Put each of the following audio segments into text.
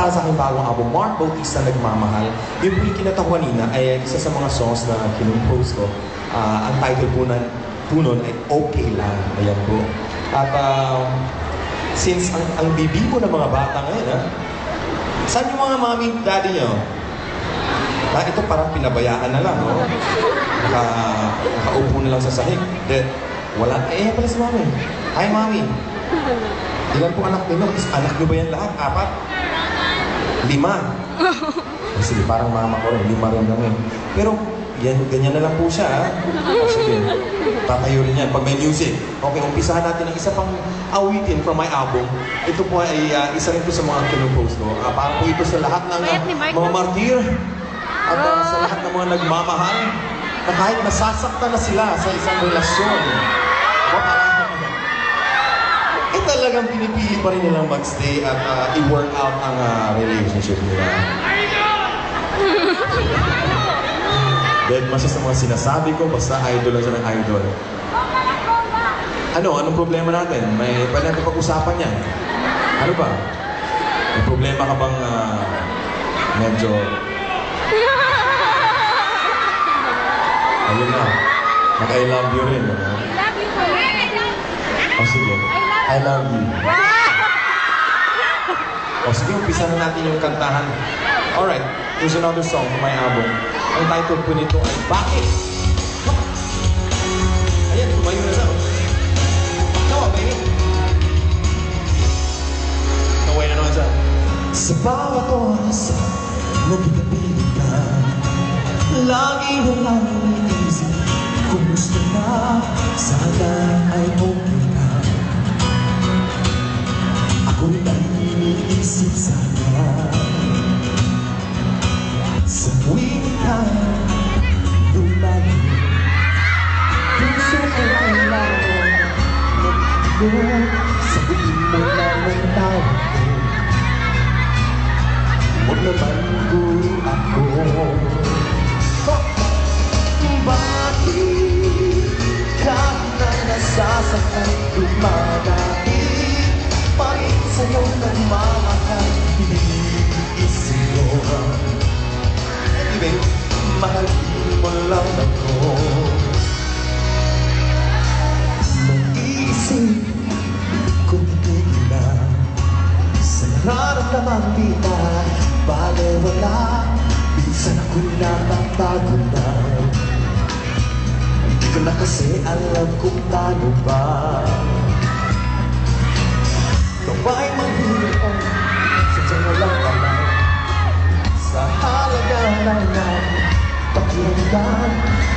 Para sa aking bagong album, Mark Bautista, Nagmamahal. Yung po yung kinata ko kanina ay isa sa mga songs na kinumpose ko. Ang title po nun ay Okay Lang. Ayan po. At since ang bibibo ng mga bata ngayon, saan yung mga mami at daddy nyo? Ito parang pinabayaan na lang, no? Nakaupo na lang sa sahig. Then, wala. Pala si mami. Hi, mami. Ilan po anak nyo? Anak nyo ba yan lahat? 4? 5. Sige, parang mama ko rin. 5 rin kami. Pero, ganyan na lang po siya, ha? Sige, tatayo rin yan pag may music. Okay, umpisahan natin ang isa pang awitin from my album. Ito po ay isa rin po sa mga kinupost ko. Parang po ito sa lahat ng mga martir at sa lahat ng mga nagmamahal na kahit nasasaktan na sila sa isang relasyon. Talagang pinipili pa rin nilang magstay at i-work out ang relationship nila. Dahil masya sa mga sinasabi ko, basta idol lang siya ng idol. Anong problema natin? Pwede natin pag-usapan yan. Ano ba? May problema ka bang medyo... Ayun na. Mag-I love you rin. I love you po. O sige. I love you. O sige, umpisa na natin yung kantahan. Alright, here's another song from my album. Ang title po nito ay Bakit? Ayan, tumayo na daw. Come on, baby. Naway na naman siya. Sa bawat oras na pinapilit ka, lagi na lang iniisip, kumusta na, sana ay okay ka. Ako'y iniisip sana sa tuwing ka lumalo. Puso ko ay lalo nagbigo, sabihin mo na ng tao ko, huwag naman guri ako. Bakit kahit na nasasaktan dumadapit pa rin sa'yo nagmamahal, iniisip mo, anyway, mahalin mo lang ako. Mag-iisip kung hindi na sa nararamdaman di na balewala, minsan ako'y nakatago na. Hindi ko na kasi alam kung paano ba Kabay maghihirap sa tiyan walang alam, sa halaga na lang pakiramdam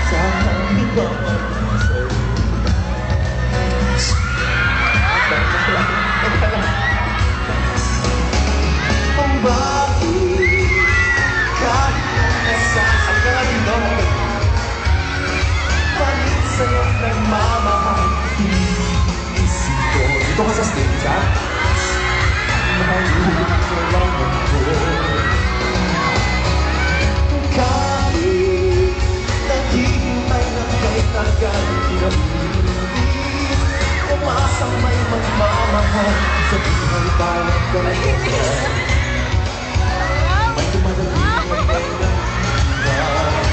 sa kanila sa'yo. Kung bakit kahit na nasasaktan doon, palit sa'yo nagmamahal, iniisip ko. Dito ka sa stage, ha? Mahalin ko lang ako. Kahit naghihintay na kay tagal kinabibig, umasang may magmamahal sa buhay parang ganito. May dumadating na kayo na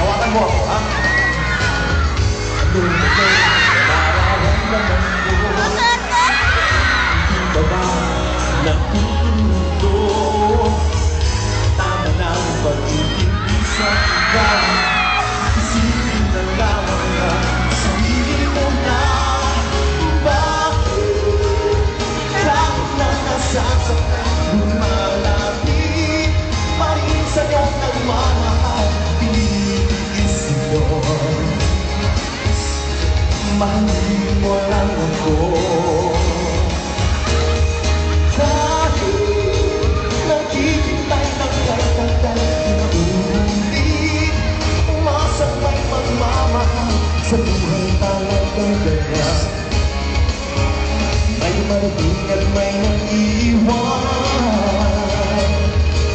hawakan mo ako, ha? Ano na kayo nararamdaman ko? Hindi ba nakuto? Tama na ang pag-ibig sa iba. Isipin na lamang na sarili mo na. Bakit kahit na nasasaktan lumalapit pa rin sa'yo nagmamahal, iniisip mo, mahalin mo lang ako. Naghihintay ng kay-tagal pinaulit, umasang may magmamahal sa buhay talagang ganyan. May marating at may nag-iwan.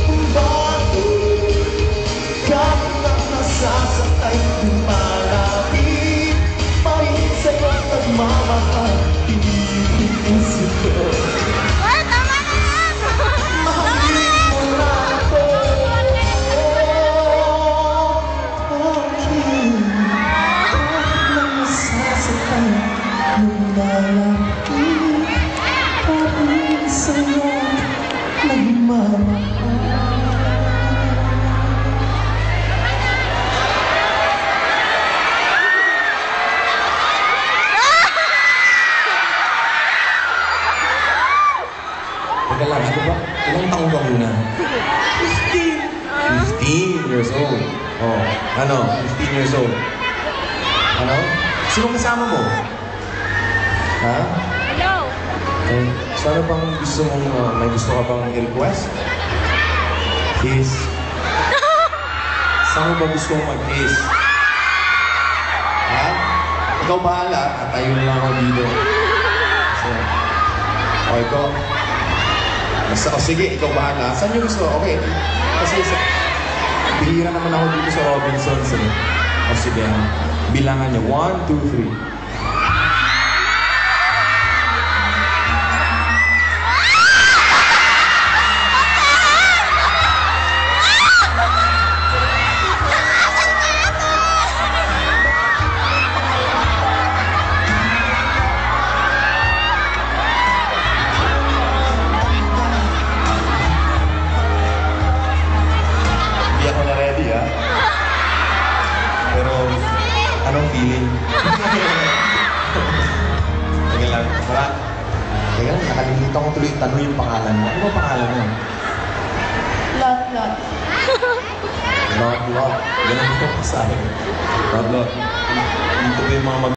Bakit kahit na nasasakay lumalapit pa rin sa'yo nagmamahal, Teka lang, ano ba? Ilang taong ka muna? 15 years old. Oh, ano? 15 years old. Ano? Sino kasama mo? Ha? Hello. Eh, sana bang gusto mong, may gusto ka bang i-request? Kiss. Saan mo ba gusto mong mag-kiss? Ha? Ikaw bahala. Tatayo na lang ako dito. So, okay ko. Basta, o sige, ikaw bahala. Saan yung gusto? Okay. Kasi bihira naman ako dito sa Robinsons eh. O sige, bilangan niyo. 1, 2, 3. Hindi ako na ready, ha? Pero, anong feeling? Teka lang, wala. Teka lang, nakalimutan ko tuloy tanong yung pangalan mo. Ano ba pangalan mo? Lot, lot. Lot. Ganun ko sa akin. Lot. Dito ba yung mga